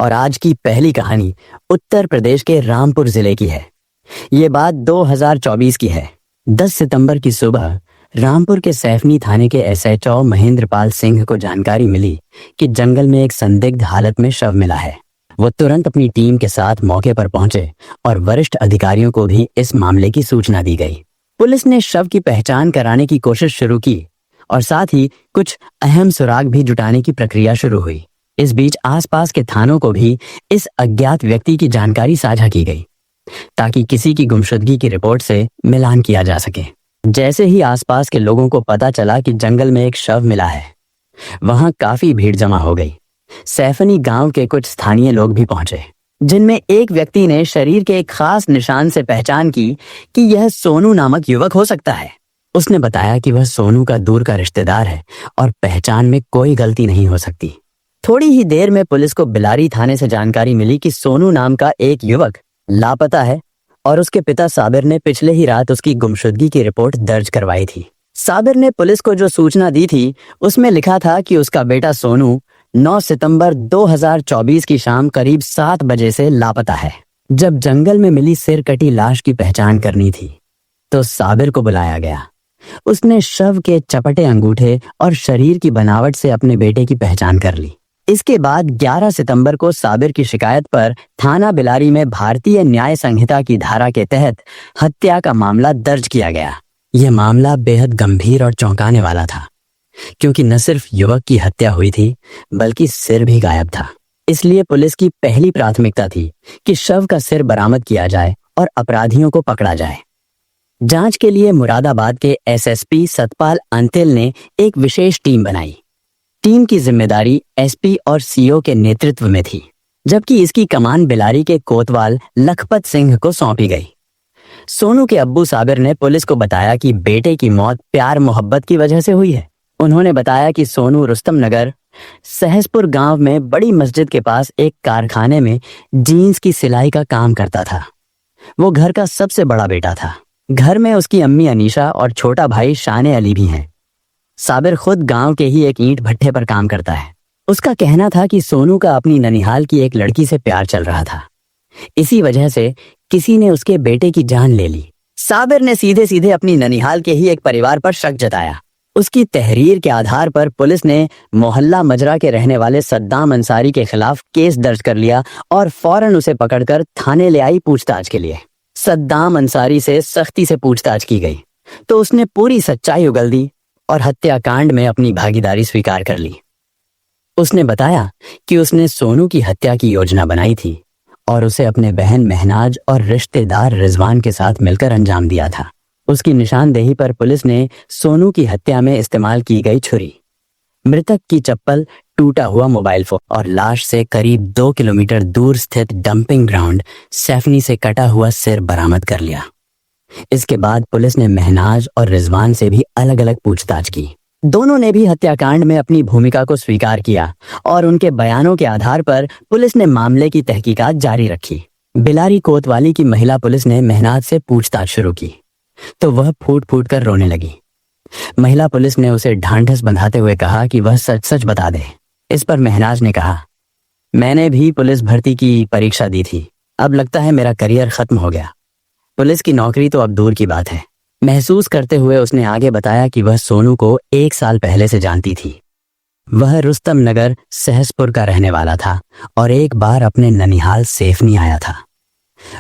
और आज की पहली कहानी उत्तर प्रदेश के रामपुर जिले की है। ये बात 2024 की है। 10 सितंबर की सुबह रामपुर के सैफनी थाने के एसएचओ महेंद्रपाल सिंह को जानकारी मिली कि जंगल में एक संदिग्ध हालत में शव मिला है। वो तुरंत अपनी टीम के साथ मौके पर पहुंचे और वरिष्ठ अधिकारियों को भी इस मामले की सूचना दी गई। पुलिस ने शव की पहचान कराने की कोशिश शुरू की और साथ ही कुछ अहम सुराग भी जुटाने की प्रक्रिया शुरू हुई। इस बीच आसपास के थानों को भी इस अज्ञात व्यक्ति की जानकारी साझा की गई ताकि किसी की गुमशुदगी की रिपोर्ट से मिलान किया जा सके। जैसे ही आसपास के लोगों को पता चला कि जंगल में एक शव मिला है, वहां काफी भीड़ जमा हो गई। सैफनी गांव के कुछ स्थानीय लोग भी पहुंचे, जिनमें एक व्यक्ति ने शरीर के एक खास निशान से पहचान की कि यह सोनू नामक युवक हो सकता है। उसने बताया कि वह सोनू का दूर का रिश्तेदार है और पहचान में कोई गलती नहीं हो सकती। थोड़ी ही देर में पुलिस को बिलारी थाने से जानकारी मिली कि सोनू नाम का एक युवक लापता है और उसके पिता साबिर ने पिछले ही रात उसकी गुमशुदगी की रिपोर्ट दर्ज करवाई थी। साबिर ने पुलिस को जो सूचना दी थी उसमें लिखा था कि उसका बेटा सोनू 9 सितंबर 2024 की शाम करीब 7 बजे से लापता है। जब जंगल में मिली सिर कटी लाश की पहचान करनी थी तो साबिर को बुलाया गया। उसने शव के चपटे अंगूठे और शरीर की बनावट से अपने बेटे की पहचान कर ली। इसके बाद 11 सितंबर को साबिर की शिकायत पर थाना बिलारी में भारतीय न्याय संहिता की धारा के तहत हत्या का मामला दर्ज किया गया। यह मामला बेहद गंभीर और चौंकाने वाला था, क्योंकि न सिर्फ युवक की हत्या हुई थी बल्कि सिर भी गायब था। इसलिए पुलिस की पहली प्राथमिकता थी कि शव का सिर बरामद किया जाए और अपराधियों को पकड़ा जाए। जांच के लिए मुरादाबाद के एसएसपी सतपाल अंतिल ने एक विशेष टीम बनाई। टीम की जिम्मेदारी एसपी और सीओ के नेतृत्व में थी, जबकि इसकी कमान बिलारी के कोतवाल लखपत सिंह को सौंपी गई। सोनू के अब्बू साबिर ने पुलिस को बताया कि बेटे की मौत प्यार मोहब्बत की वजह से हुई है। उन्होंने बताया कि सोनू रुस्तम नगर सहसपुर गांव में बड़ी मस्जिद के पास एक कारखाने में जीन्स की सिलाई का काम करता था। वो घर का सबसे बड़ा बेटा था। घर में उसकी अम्मी अनीशा और छोटा भाई शाने अली भी हैं। साबिर खुद गांव के ही एक ईंट भट्ठे पर काम करता है। उसका कहना था कि सोनू का अपनी ननिहाल की एक लड़की से प्यार चल रहा था। इसी वजह से किसी ने उसके बेटे की जान ले ली। साबिर ने सीधे सीधे अपनी ननिहाल के ही एक परिवार पर शक जताया। उसकी तहरीर के आधार पर पुलिस ने मोहल्ला मजरा के रहने वाले सद्दाम अंसारी के खिलाफ केस दर्ज कर लिया और फौरन उसे पकड़कर थाने ले आई पूछताछ के लिए। सद्दाम अंसारी से सख्ती से पूछताछ की गई तो उसने पूरी सच्चाई उगल दी और हत्याकांड में अपनी भागीदारी स्वीकार कर ली। उसने बताया कि उसने सोनू की हत्या की योजना बनाई थी और उसे अपने बहन महनाज और रिश्तेदार रिजवान के साथ मिलकर अंजाम दिया था। उसकी निशानदेही पर पुलिस ने सोनू की हत्या में इस्तेमाल की गई छुरी, मृतक की चप्पल, टूटा हुआ मोबाइल फोन और लाश से करीब 2 किलोमीटर दूर स्थित डंपिंग ग्राउंड सैफनी से कटा हुआ सिर बरामद कर लिया। इसके बाद पुलिस ने महनाज और रिजवान से भी अलग अलग पूछताछ की। दोनों ने भी हत्याकांड में अपनी भूमिका को स्वीकार किया और उनके बयानों के आधार पर पुलिस ने मामले की तहकीकात जारी रखी। बिलारी कोतवाली की महिला पुलिस ने महनाज से पूछताछ शुरू की तो वह फूट फूट कर रोने लगी। महिला पुलिस ने उसे ढांढस बंधाते हुए कहा कि वह सच सच बता दे। इस पर महनाज ने कहा, मैंने भी पुलिस भर्ती की परीक्षा दी थी, अब लगता है मेरा करियर खत्म हो गया। पुलिस की नौकरी तो अब दूर की बात है। महसूस करते हुए उसने आगे बताया कि वह सोनू को 1 साल पहले से जानती थी। वह रुस्तम नगर सहसपुर का रहने वाला था और एक बार अपने ननिहाल सैफनी आया था।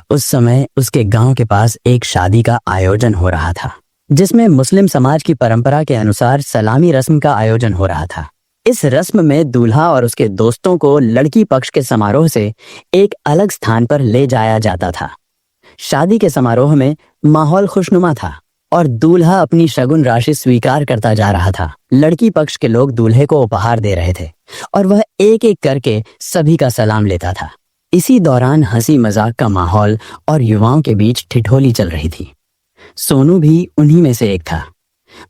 उस समय उसके गांव के पास एक शादी का आयोजन हो रहा था, जिसमें मुस्लिम समाज की परंपरा के अनुसार सलामी रस्म का आयोजन हो रहा था। इस रस्म में दूल्हा और उसके दोस्तों को लड़की पक्ष के समारोह से एक अलग स्थान पर ले जाया जाता था। शादी के समारोह में माहौल खुशनुमा था और दूल्हा अपनी शगुन राशि स्वीकार करता जा रहा था। लड़की पक्ष के लोग दूल्हे को उपहार दे रहे थे और वह एक एक करके सभी का सलाम लेता था। इसी दौरान हंसी मजाक का माहौल और युवाओं के बीच ठिठोली चल रही थी। सोनू भी उन्हीं में से एक था।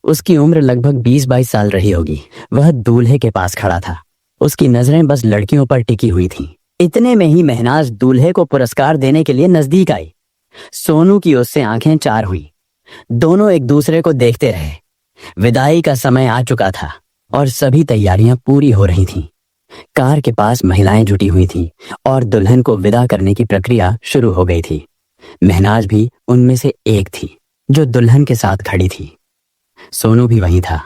उसकी उम्र लगभग 20-22 साल रही होगी। वह दूल्हे के पास खड़ा था। उसकी नजरें बस लड़कियों पर टिकी हुई थीं। इतने में ही महनाज दूल्हे को पुरस्कार देने के लिए नजदीक आई। सोनू की उससे आंखें चार हुई। दोनों एक दूसरे को देखते रहे। विदाई का समय आ चुका था और सभी तैयारियां पूरी हो रही थीं। कार के पास महिलाएं जुटी हुई थीं और दुल्हन को विदा करने की प्रक्रिया शुरू हो गई थी। महनाज भी उनमें से एक थी जो दुल्हन के साथ खड़ी थी। सोनू भी वहीं था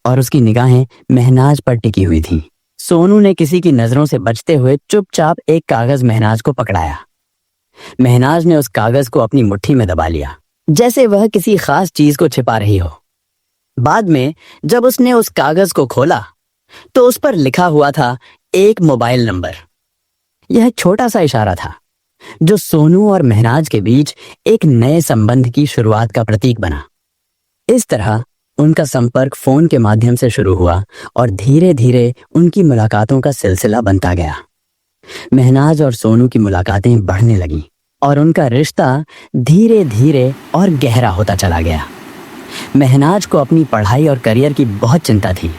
और उसकी निगाहें महनाज पर टिकी हुई थीं। सोनू ने किसी की नजरों से बचते हुए चुपचाप एक कागज महनाज को पकड़ाया। महनाज ने उस कागज को अपनी मुट्ठी में दबा लिया, जैसे वह किसी खास चीज को छिपा रही हो। बाद में जब उसने उस कागज को खोला तो उस पर लिखा हुआ था एक मोबाइल नंबर। यह छोटा सा इशारा था जो सोनू और महनाज के बीच एक नए संबंध की शुरुआत का प्रतीक बना। इस तरह उनका संपर्क फोन के माध्यम से शुरू हुआ और धीरे धीरे उनकी मुलाकातों का सिलसिला बनता गया। महनाज और सोनू की मुलाकातें बढ़ने लगीं और उनका रिश्ता धीरे धीरे और गहरा होता चला गया। महनाज को अपनी पढ़ाई और करियर की बहुत चिंता थी,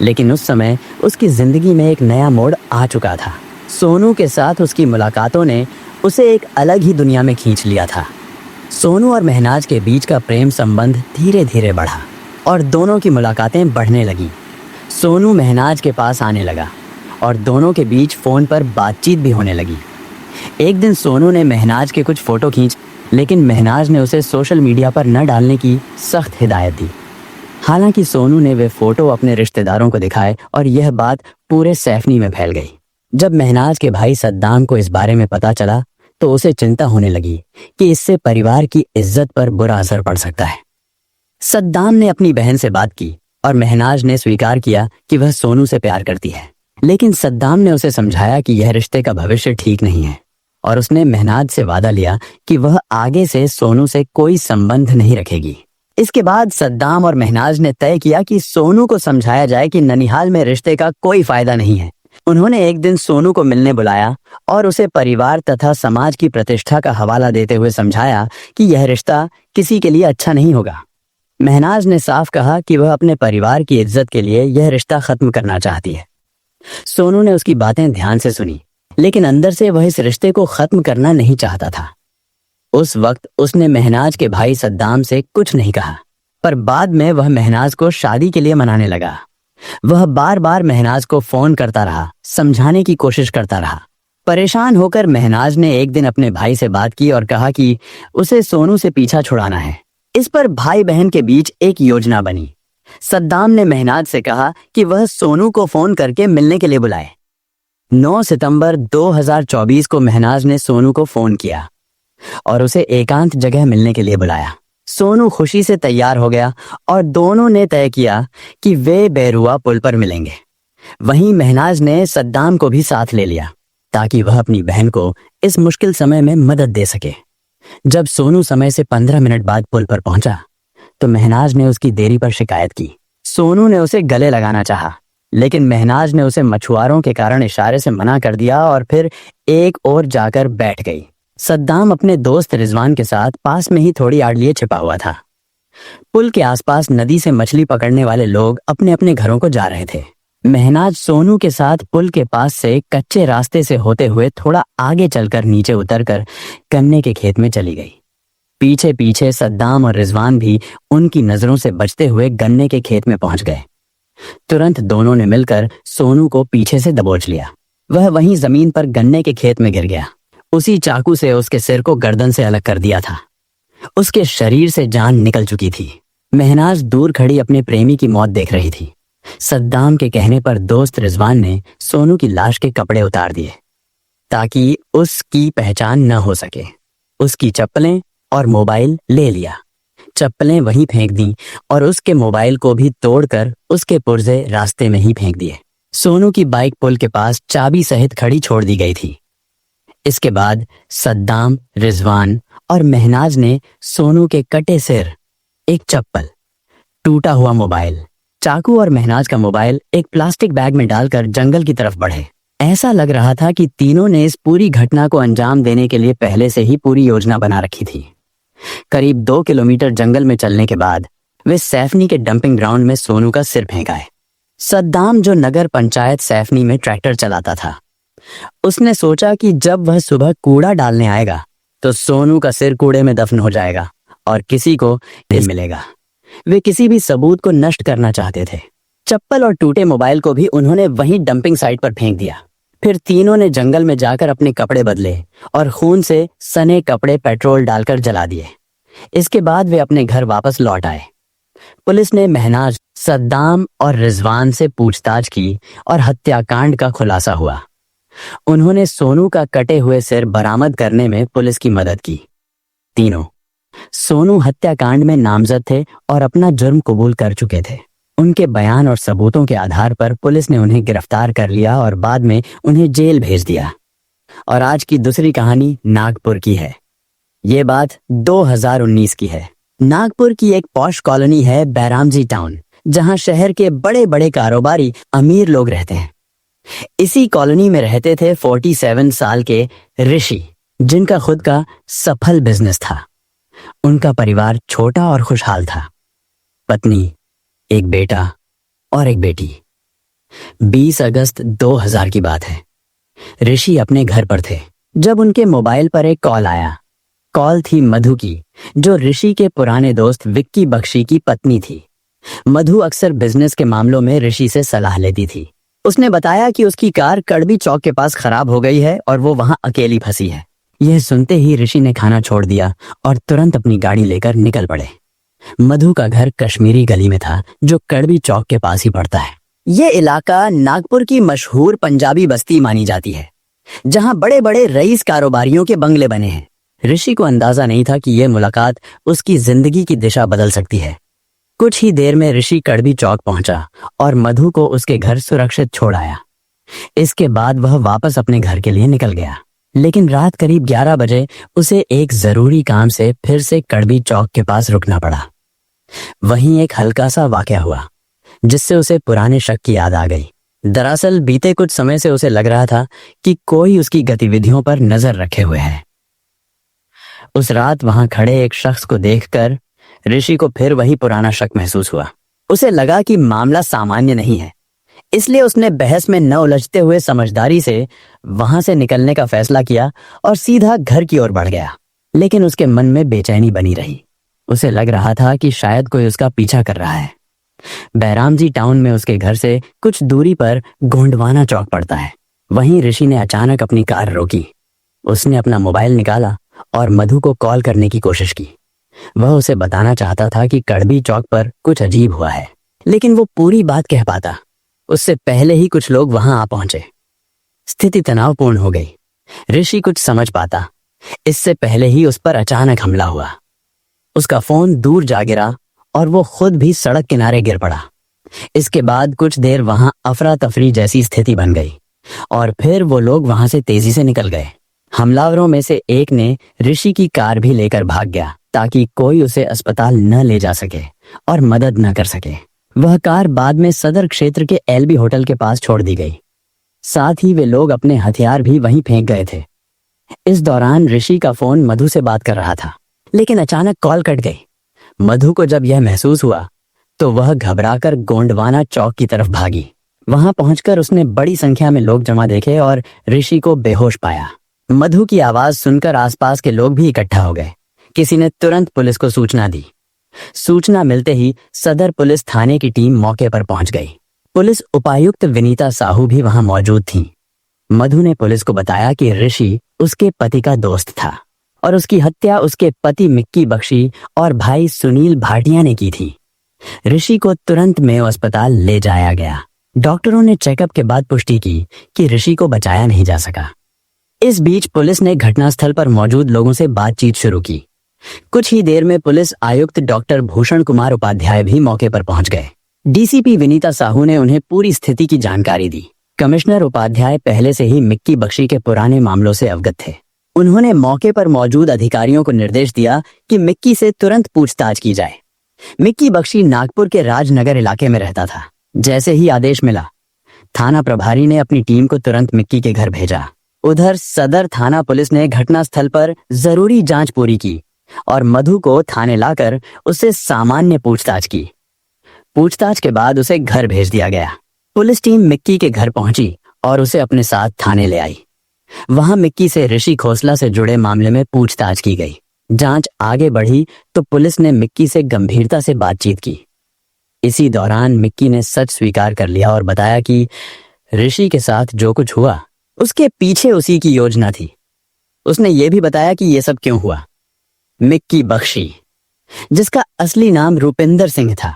लेकिन उस समय उसकी जिंदगी में एक नया मोड़ आ चुका था। सोनू के साथ उसकी मुलाकातों ने उसे एक अलग ही दुनिया में खींच लिया था। सोनू और महनाज के बीच का प्रेम संबंध धीरे धीरे बढ़ा और दोनों की मुलाकातें बढ़ने लगीं। सोनू महनाज के पास आने लगा और दोनों के बीच फोन पर बातचीत भी होने लगी। एक दिन सोनू ने महनाज के कुछ फोटो खींच, लेकिन महनाज ने उसे सोशल मीडिया पर न डालने की सख्त हिदायत दी। हालांकि सोनू ने वे फोटो अपने रिश्तेदारों को दिखाए और यह बात पूरे सैफनी में फैल गई। जब महनाज के भाई सद्दाम को इस बारे में पता चला तो उसे चिंता होने लगी कि इससे परिवार की इज्जत पर बुरा असर पड़ सकता है। सद्दाम ने अपनी बहन से बात की और महनाज ने स्वीकार किया कि वह सोनू से प्यार करती है, लेकिन सद्दाम ने उसे समझाया कि यह रिश्ते का भविष्य ठीक नहीं है और उसने महनाज से वादा लिया कि वह आगे से सोनू से कोई संबंध नहीं रखेगी। इसके बाद सद्दाम और महनाज ने तय किया कि सोनू को समझाया जाए कि ननिहाल में रिश्ते का कोई फायदा नहीं है। उन्होंने एक दिन सोनू को मिलने बुलाया और उसे परिवार तथा समाज की प्रतिष्ठा का हवाला देते हुए समझाया कि यह रिश्ता किसी के लिए अच्छा नहीं होगा। महनाज ने साफ कहा कि वह अपने परिवार की इज्जत के लिए यह रिश्ता खत्म करना चाहती है। सोनू ने उसकी बातें ध्यान से सुनी, लेकिन अंदर से वह इस रिश्ते को खत्म करना नहीं चाहता था। उस वक्त उसने महनाज के भाई सद्दाम से कुछ नहीं कहा, पर बाद में वह महनाज को शादी के लिए मनाने लगा। वह बार बार महनाज को फोन करता रहा, समझाने की कोशिश करता रहा। परेशान होकर महनाज ने एक दिन अपने भाई से बात की और कहा कि उसे सोनू से पीछा छुड़ाना है। इस पर भाई बहन के बीच एक योजना बनी। सद्दाम ने महनाज से कहा कि वह सोनू को फोन करके मिलने के लिए बुलाए। 9 सितंबर 2024 को महनाज ने सोनू को फोन किया और उसे एकांत जगह मिलने के लिए बुलाया। सोनू खुशी से तैयार हो गया और दोनों ने तय किया कि वे बैरुआ पुल पर मिलेंगे। वहीं महनाज ने सद्दाम को भी साथ ले लिया ताकि वह अपनी बहन को इस मुश्किल समय में मदद दे सके। जब सोनू समय से 15 मिनट बाद पुल पर पहुंचा तो महनाज ने उसकी देरी पर शिकायत की। सोनू ने उसे गले लगाना चाहा, लेकिन महनाज ने उसे मछुआरों के कारण इशारे से मना कर दिया और फिर एक ओर जाकर बैठ गई। सद्दाम अपने दोस्त रिजवान के साथ पास में ही थोड़ी आड़ लिए छिपा हुआ था। पुल के आसपास नदी से मछली पकड़ने वाले लोग अपने अपने घरों को जा रहे थे। महनाज सोनू के साथ पुल के पास से कच्चे रास्ते से होते हुए थोड़ा आगे चलकर नीचे उतरकर गन्ने के खेत में चली गई। पीछे पीछे सद्दाम और रिजवान भी उनकी नजरों से बचते हुए गन्ने के खेत में पहुंच गए। तुरंत दोनों ने मिलकर सोनू को पीछे से दबोच लिया। वह वहीं जमीन पर गन्ने के खेत में गिर गया। उसी चाकू से उसके सिर को गर्दन से अलग कर दिया था। उसके शरीर से जान निकल चुकी थी। महनाज दूर खड़ी अपने प्रेमी की मौत देख रही थी। सद्दाम के कहने पर दोस्त रिजवान ने सोनू की लाश के कपड़े उतार दिए ताकि उसकी पहचान न हो सके। उसकी चप्पलें और मोबाइल ले लिया। चप्पलें वहीं फेंक दी और उसके मोबाइल को भी तोड़कर उसके पुर्जे रास्ते में ही फेंक दिए। सोनू की बाइक पुल के पास चाबी सहित खड़ी छोड़ दी गई थी। इसके बाद सद्दाम, रिजवान और महनाज ने सोनू के कटे सिर, एक चप्पल, टूटा हुआ मोबाइल, चाकू और महनाज का मोबाइल एक प्लास्टिक बैग में डालकर जंगल की तरफ बढ़े। ऐसा लग रहा था कि तीनों ने इस पूरी घटना को अंजाम देने के लिए पहले से ही पूरी योजना बना रखी थी। करीब 2 किलोमीटर जंगल में चलने के बाद वे सैफनी के डंपिंग ग्राउंड में सोनू का सिर फेंक आए। सद्दाम, जो नगर पंचायत सैफनी में ट्रैक्टर चलाता था, उसने सोचा कि जब वह सुबह कूड़ा डालने आएगा तो सोनू का सिर कूड़े में दफन हो जाएगा और किसी को नहीं मिलेगा। वे किसी भी सबूत को नष्ट करना चाहते थे, चप्पल और टूटे मोबाइल को भी उन्होंने वहीं डंपिंग साइट पर फेंक दिया। फिर तीनों ने जंगल में जाकर अपने कपड़े बदले और खून से सने कपड़े पेट्रोल डालकर जला दिए। इसके बाद वे अपने घर वापस लौट आए। पुलिस ने महनाज, सद्दाम और रिजवान से पूछताछ की और हत्याकांड का खुलासा हुआ। उन्होंने सोनू का कटे हुए सिर बरामद करने में पुलिस की मदद की। तीनों सोनू हत्याकांड में नामजद थे और अपना जुर्म कबूल कर चुके थे। उनके बयान और सबूतों के आधार पर पुलिस ने उन्हें गिरफ्तार कर लिया और बाद में उन्हें जेल भेज दिया। और आज की दूसरी कहानी नागपुर की है। ये बात 2019 की है। नागपुर की एक पॉश कॉलोनी है बैरामजी टाउन, जहां शहर के बड़े बड़े कारोबारी अमीर लोग रहते हैं। इसी कॉलोनी में रहते थे 47 साल के ऋषि, जिनका खुद का सफल बिजनेस था। उनका परिवार छोटा और खुशहाल था। पत्नी, एक बेटा और एक बेटी। 20 अगस्त 2000 की बात है। ऋषि अपने घर पर थे जब उनके मोबाइल पर एक कॉल आया। कॉल थी मधु की, जो ऋषि के पुराने दोस्त विक्की बख्शी की पत्नी थी। मधु अक्सर बिजनेस के मामलों में ऋषि से सलाह लेती थी। उसने बताया कि उसकी कार कड़बी चौक के पास खराब हो गई है और वो वहां अकेली फंसी है। यह सुनते ही ऋषि ने खाना छोड़ दिया और तुरंत अपनी गाड़ी लेकर निकल पड़े। मधु का घर कश्मीरी गली में था, जो कड़बी चौक के पास ही पड़ता है। ये इलाका नागपुर की मशहूर पंजाबी बस्ती मानी जाती है, जहां बड़े बड़े रईस कारोबारियों के बंगले बने हैं। ऋषि को अंदाजा नहीं था कि यह मुलाकात उसकी जिंदगी की दिशा बदल सकती है। कुछ ही देर में ऋषि कड़बी चौक पहुंचा और मधु को उसके घर सुरक्षित छोड़ आया। इसके बाद वह वापस अपने घर के लिए निकल गया, लेकिन रात करीब 11 बजे उसे एक जरूरी काम से फिर से कड़बी चौक के पास रुकना पड़ा। वहीं एक हल्का सा वाकया हुआ, जिससे उसे पुराने शक की याद आ गई। दरअसल बीते कुछ समय से उसे लग रहा था कि कोई उसकी गतिविधियों पर नजर रखे हुए है। उस रात वहां खड़े एक शख्स को देखकर ऋषि को फिर वही पुराना शक महसूस हुआ। उसे लगा कि मामला सामान्य नहीं है, इसलिए उसने बहस में न उलझते हुए समझदारी से वहां से निकलने का फैसला किया और सीधा घर की ओर बढ़ गया। लेकिन उसके मन में बेचैनी बनी रही। उसे लग रहा था कि शायद कोई उसका पीछा कर रहा है। बैरामजी टाउन में उसके घर से कुछ दूरी पर गोंडवाना चौक पड़ता है। वहीं ऋषि ने अचानक अपनी कार रोकी। उसने अपना मोबाइल निकाला और मधु को कॉल करने की कोशिश की। वह उसे बताना चाहता था कि कड़बी चौक पर कुछ अजीब हुआ है, लेकिन वो पूरी बात कह पाता उससे पहले ही कुछ लोग वहां आ पहुंचे। स्थिति तनावपूर्ण हो गई। ऋषि कुछ समझ पाता इससे पहले ही उस पर अचानक हमला हुआ। उसका फोन दूर जा गिरा और वो खुद भी सड़क किनारे गिर पड़ा। इसके बाद कुछ देर वहां अफरा तफरी जैसी स्थिति बन गई और फिर वो लोग वहां से तेजी से निकल गए। हमलावरों में से एक ने ऋषि की कार भी लेकर भाग गया, ताकि कोई उसे अस्पताल न ले जा सके और मदद न कर सके। वह कार बाद में सदर क्षेत्र के एलबी होटल के पास छोड़ दी गई। साथ ही वे लोग अपने हथियार भी वहीं फेंक गए थे। इस दौरान ऋषि का फोन मधु से बात कर रहा था, लेकिन अचानक कॉल कट गई। मधु को जब यह महसूस हुआ तो वह घबराकर गोंडवाना चौक की तरफ भागी। वहां पहुंचकर उसने बड़ी संख्या में लोग जमा देखे और ऋषि को बेहोश पाया। मधु की आवाज सुनकर आसपास के लोग भी इकट्ठा हो गए। किसी ने तुरंत पुलिस को सूचना दी। सूचना मिलते ही सदर पुलिस थाने की टीम मौके पर पहुंच गई। पुलिस उपायुक्त विनीता साहू भी वहां मौजूद थीं। मधु ने पुलिस को बताया कि ऋषि उसके पति का दोस्त था और उसकी हत्या उसके पति मिक्की बख्शी और भाई सुनील भाटिया ने की थी। ऋषि को तुरंत मेयो अस्पताल ले जाया गया। डॉक्टरों ने चेकअप के बाद पुष्टि की कि ऋषि को बचाया नहीं जा सका। इस बीच पुलिस ने घटनास्थल पर मौजूद लोगों से बातचीत शुरू की। कुछ ही देर में पुलिस आयुक्त डॉक्टर भूषण कुमार उपाध्याय भी मौके पर पहुंच गए। डीसीपी विनीता साहू ने उन्हें पूरी स्थिति की जानकारी दी। कमिश्नर उपाध्याय पहले से ही मिक्की बख्शी के पुराने मामलों से अवगत थे। उन्होंने मौके पर मौजूद अधिकारियों को निर्देश दिया कि मिक्की से तुरंत पूछताछ की जाए। मिक्की बख्शी नागपुर के राजनगर इलाके में रहता था। जैसे ही आदेश मिला, थाना प्रभारी ने अपनी टीम को तुरंत मिक्की के घर भेजा। उधर सदर थाना पुलिस ने घटनास्थल पर जरूरी जांच पूरी की और मधु को थाने लाकर उससे सामान्य पूछताछ की। पूछताछ के बाद उसे घर भेज दिया गया। पुलिस टीम मिक्की के घर पहुंची और उसे अपने साथ थाने ले आई। वहां मिक्की से ऋषि खोसला से जुड़े मामले में पूछताछ की गई। जांच आगे बढ़ी तो पुलिस ने मिक्की से गंभीरता से बातचीत की। इसी दौरान मिक्की ने सच स्वीकार कर लिया और बताया कि ऋषि के साथ जो कुछ हुआ उसके पीछे उसी की योजना थी। उसने ये भी बताया कि ये सब क्यों हुआ। मिक्की बख्शी, जिसका असली नाम रूपिंदर सिंह था,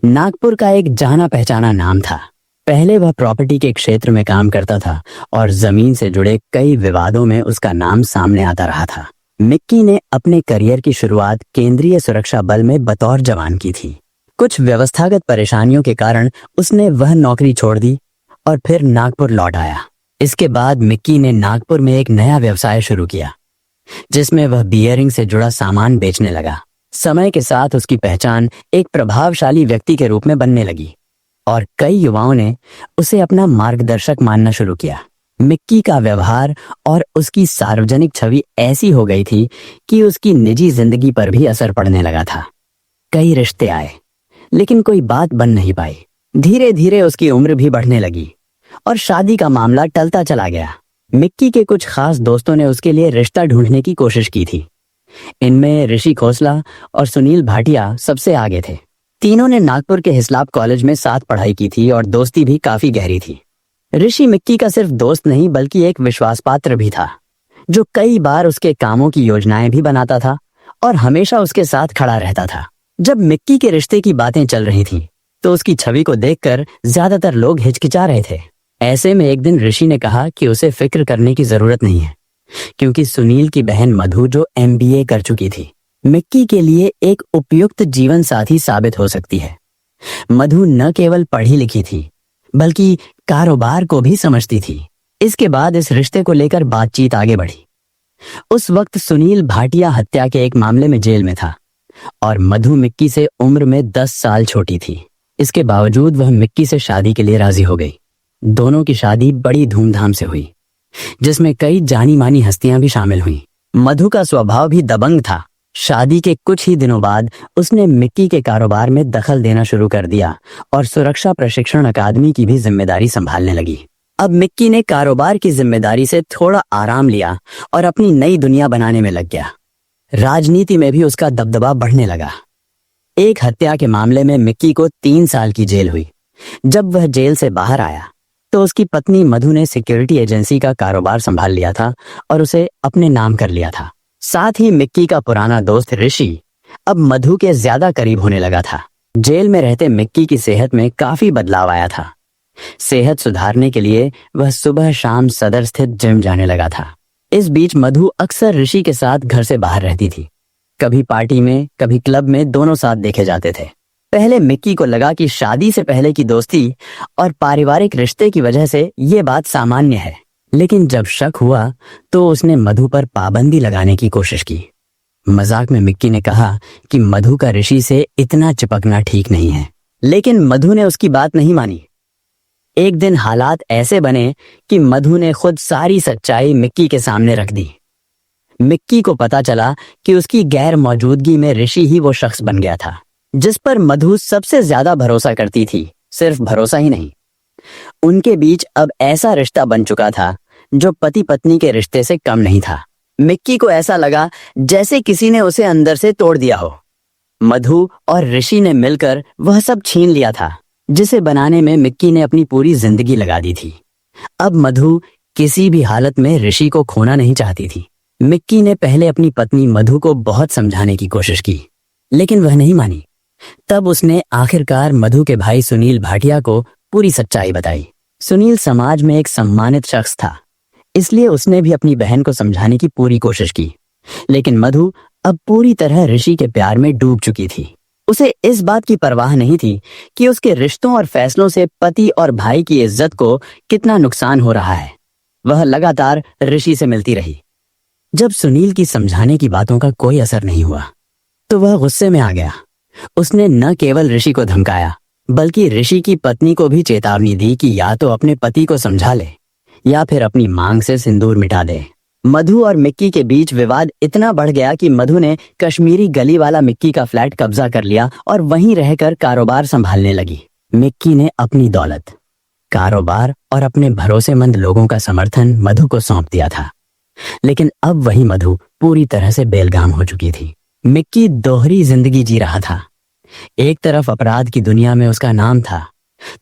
नागपुर का एक जाना पहचाना नाम था। पहले वह प्रॉपर्टी के क्षेत्र में काम करता था और जमीन से जुड़े कई विवादों में उसका नाम सामने आता रहा था। मिक्की ने अपने करियर की शुरुआत केंद्रीय सुरक्षा बल में बतौर जवान की थी। कुछ व्यवस्थागत परेशानियों के कारण उसने वह नौकरी छोड़ दी और फिर नागपुर लौट आया। इसके बाद मिक्की ने नागपुर में एक नया व्यवसाय शुरू किया, जिसमें वह बियरिंग से जुड़ा सामान बेचने लगा। समय के साथ उसकी पहचान एक प्रभावशाली व्यक्ति के रूप में बनने लगी और कई युवाओं ने उसे अपना मार्गदर्शक मानना शुरू किया। मिक्की का व्यवहार और उसकी सार्वजनिक छवि ऐसी हो गई थी कि उसकी निजी जिंदगी पर भी असर पड़ने लगा था। कई रिश्ते आए, लेकिन कोई बात बन नहीं पाई। धीरे धीरे उसकी उम्र भी बढ़ने लगी और शादी का मामला टलता चला गया। मिक्की के कुछ खास दोस्तों ने उसके लिए रिश्ता ढूंढने की कोशिश की थी। इनमें ऋषि खोसला और सुनील भाटिया सबसे आगे थे। तीनों ने नागपुर के हिस्लाप कॉलेज में साथ पढ़ाई की थी और दोस्ती भी काफी गहरी थी। ऋषि मिक्की का सिर्फ दोस्त नहीं बल्कि एक विश्वासपात्र भी था, जो कई बार उसके कामों की योजनाएं भी बनाता था और हमेशा उसके साथ खड़ा रहता था। जब मिक्की के रिश्ते की बातें चल रही थीं, तो उसकी छवि को देखकर ज्यादातर लोग हिचकिचा रहे थे। ऐसे में एक दिन ऋषि ने कहा कि उसे फिक्र करने की जरूरत नहीं है, क्योंकि सुनील की बहन मधु जो MBA कर चुकी थी, मिक्की के लिए एक उपयुक्त जीवन साथी साबित हो सकती है। मधु न केवल पढ़ी लिखी थी, बल्कि कारोबार को भी समझती थी। इसके बाद इस रिश्ते को लेकर बातचीत आगे बढ़ी। उस वक्त सुनील भाटिया हत्या के एक मामले में जेल में था और मधु मिक्की से उम्र में 10 साल छोटी थी। इसके बावजूद वह मिक्की से शादी के लिए राजी हो गई। दोनों की शादी बड़ी धूमधाम से हुई, जिसमें कई जानी मानी हस्तियां भी शामिल हुईं। मधु का स्वभाव भी दबंग था। शादी के कुछ ही दिनों बाद उसने मिक्की के कारोबार में दखल देना शुरू कर दिया और सुरक्षा प्रशिक्षण अकादमी की भी जिम्मेदारी संभालने लगी। अब मिक्की ने कारोबार की जिम्मेदारी से थोड़ा आराम लिया और अपनी नई दुनिया बनाने में लग गया। राजनीति में भी उसका दबदबा बढ़ने लगा। एक हत्या के मामले में मिक्की को 3 साल की जेल हुई। जब वह जेल से बाहर आया तो उसकी पत्नी मधु ने सिक्योरिटी एजेंसी का कारोबार संभाल लिया था और उसे अपने नाम कर लिया था। साथ ही मिक्की का पुराना दोस्त ऋषि अब मधु के ज्यादा करीब होने लगा था। जेल में रहते मिक्की की सेहत में काफी बदलाव आया था। सेहत सुधारने के लिए वह सुबह शाम सदर स्थित जिम जाने लगा था। इस बीच मधु अक्सर ऋषि के साथ घर से बाहर रहती थी। कभी पार्टी में, कभी क्लब में, दोनों साथ देखे जाते थे। पहले मिक्की को लगा कि शादी से पहले की दोस्ती और पारिवारिक रिश्ते की वजह से ये बात सामान्य है, लेकिन जब शक हुआ तो उसने मधु पर पाबंदी लगाने की कोशिश की। मजाक में मिक्की ने कहा कि मधु का ऋषि से इतना चिपकना ठीक नहीं है, लेकिन मधु ने उसकी बात नहीं मानी। एक दिन हालात ऐसे बने कि मधु ने खुद सारी सच्चाई मिक्की के सामने रख दी। मिक्की को पता चला कि उसकी गैर मौजूदगी में ऋषि ही वो शख्स बन गया था जिस पर मधु सबसे ज्यादा भरोसा करती थी। सिर्फ भरोसा ही नहीं, उनके बीच अब ऐसा रिश्ता बन चुका था जो पति पत्नी के रिश्ते से कम नहीं था। मिक्की को ऐसा लगा जैसे किसी ने उसे अंदर से तोड़ दिया हो। मधु और ऋषि ने मिलकर वह सब छीन लिया था, जिसे बनाने में मिक्की ने अपनी पूरी जिंदगी लगा दी थी। अब मधु किसी भी हालत में ऋषि को खोना नहीं चाहती थी। मिक्की ने पहले अपनी पत्नी मधु को बहुत समझाने की कोशिश की, लेकिन वह नहीं मानी। तब उसने आखिरकार मधु के भाई सुनील भाटिया को पूरी सच्चाई बताई। सुनील समाज में एक सम्मानित शख्स था, इसलिए उसने भी अपनी बहन को समझाने की पूरी कोशिश की, लेकिन मधु अब पूरी तरह ऋषि के प्यार में डूब चुकी थी। उसे इस बात की परवाह नहीं थी कि उसके रिश्तों और फैसलों से पति और भाई की इज्जत को कितना नुकसान हो रहा है। वह लगातार ऋषि से मिलती रही। जब सुनील की समझाने की बातों का कोई असर नहीं हुआ तो वह गुस्से में आ गया। उसने न केवल ऋषि को धमकाया, बल्कि ऋषि की पत्नी को भी चेतावनी दी कि या तो अपने पति को समझा ले या फिर अपनी मांग से सिंदूर मिटा दे। मधु और मिक्की के बीच विवाद इतना बढ़ गया कि मधु ने कश्मीरी गली वाला मिक्की का फ्लैट कब्जा कर लिया और वहीं रहकर कारोबार संभालने लगी। मिक्की ने अपनी दौलत, कारोबार और अपने भरोसेमंद लोगों का समर्थन मधु को सौंप दिया था, लेकिन अब वही मधु पूरी तरह से बेलगाम हो चुकी थी। मिक्की दोहरी जिंदगी जी रहा था। एक तरफ अपराध की दुनिया में उसका नाम था,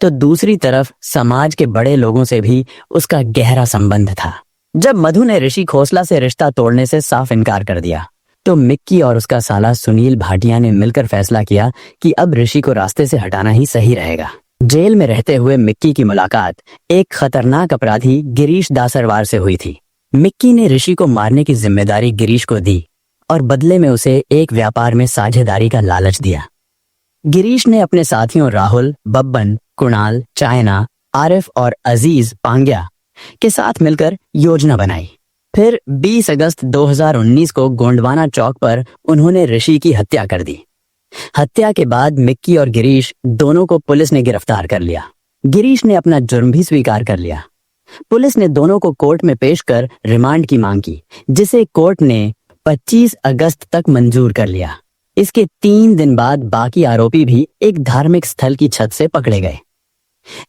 तो दूसरी तरफ समाज के बड़े लोगों से भी उसका गहरा संबंध था। जब मधु ने ऋषि खोसला से रिश्ता तोड़ने से साफ इनकार कर दिया, तो मिक्की और उसका साला सुनील भाटिया ने मिलकर फैसला किया कि अब ऋषि को रास्ते से हटाना ही सही रहेगा। जेल में रहते हुए मिक्की की मुलाकात एक खतरनाक अपराधी गिरीश दासरवार से हुई थी। मिक्की ने ऋषि को मारने की जिम्मेदारी गिरीश को दी और बदले में उसे एक व्यापार में साझेदारी का लालच दिया। गिरीश ने अपने साथियों राहुल, बब्बन, कुणाल, चाइना, आरिफ और अजीज पांग्या के साथ मिलकर योजना बनाई। फिर 20 अगस्त 2019 को गोंडवाना चौक पर उन्होंने ऋषि की हत्या कर दी। हत्या के बाद मिक्की और गिरीश दोनों को पुलिस ने गिरफ्तार कर लिया। गिरीश ने अपना जुर्म भी स्वीकार कर लिया। पुलिस ने दोनों को कोर्ट में पेश कर रिमांड की मांग की, जिसे कोर्ट ने 25 अगस्त तक मंजूर कर लिया। इसके 3 दिन बाद बाकी आरोपी भी एक धार्मिक स्थल की छत से पकड़े गए।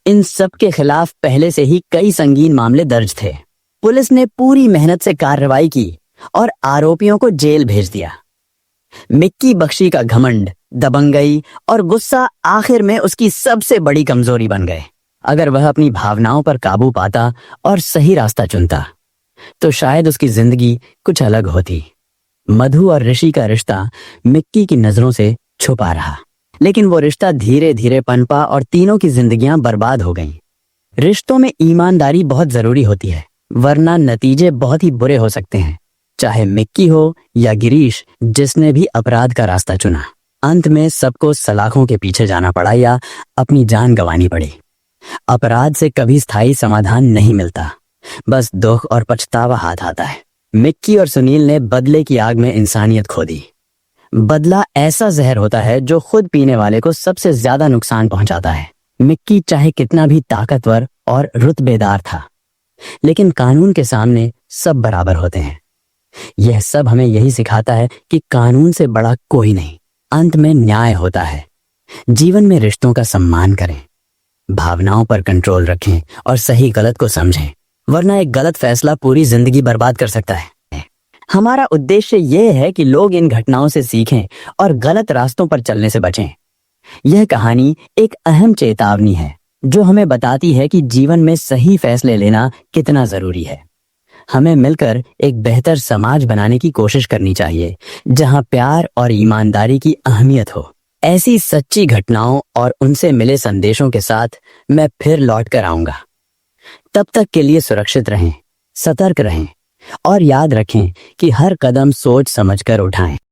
इन सब के खिलाफ पहले से ही कई संगीन मामले दर्ज थे। पुलिस ने पूरी मेहनत से कार्रवाई की और आरोपियों को जेल भेज दिया। मिक्की बख्शी का घमंड, दबंगई और गुस्सा आखिर में उसकी सबसे बड़ी कमजोरी बन गए। अगर वह अपनी भावनाओं पर काबू पाता और सही रास्ता चुनता, तो शायद उसकी जिंदगी कुछ अलग होती। मधु और ऋषि का रिश्ता मिक्की की नजरों से छुपा रहा, लेकिन वो रिश्ता धीरे धीरे पनपा और तीनों की जिंदगियां बर्बाद हो गईं। रिश्तों में ईमानदारी बहुत जरूरी होती है, वरना नतीजे बहुत ही बुरे हो सकते हैं। चाहे मिक्की हो या गिरीश, जिसने भी अपराध का रास्ता चुना, अंत में सबको सलाखों के पीछे जाना पड़ा या अपनी जान गंवानी पड़ी। अपराध से कभी स्थायी समाधान नहीं मिलता, बस दुख और पछतावा हाथ आता है। मिक्की और सुनील ने बदले की आग में इंसानियत खो दी। बदला ऐसा जहर होता है जो खुद पीने वाले को सबसे ज्यादा नुकसान पहुंचाता है। मिक्की चाहे कितना भी ताकतवर और रुतबेदार था, लेकिन कानून के सामने सब बराबर होते हैं। यह सब हमें यही सिखाता है कि कानून से बड़ा कोई नहीं। अंत में न्याय होता है। जीवन में रिश्तों का सम्मान करें, भावनाओं पर कंट्रोल रखें और सही गलत को समझें, वरना एक गलत फैसला पूरी जिंदगी बर्बाद कर सकता है। हमारा उद्देश्य यह है कि लोग इन घटनाओं से सीखें और गलत रास्तों पर चलने से बचें। यह कहानी एक अहम चेतावनी है जो हमें बताती है कि जीवन में सही फैसले लेना कितना जरूरी है। हमें मिलकर एक बेहतर समाज बनाने की कोशिश करनी चाहिए, जहां प्यार और ईमानदारी की अहमियत हो। ऐसी सच्ची घटनाओं और उनसे मिले संदेशों के साथ मैं फिर लौट कर आऊंगा। तब तक के लिए सुरक्षित रहें, सतर्क रहें और याद रखें कि हर कदम सोच समझकर उठाएं।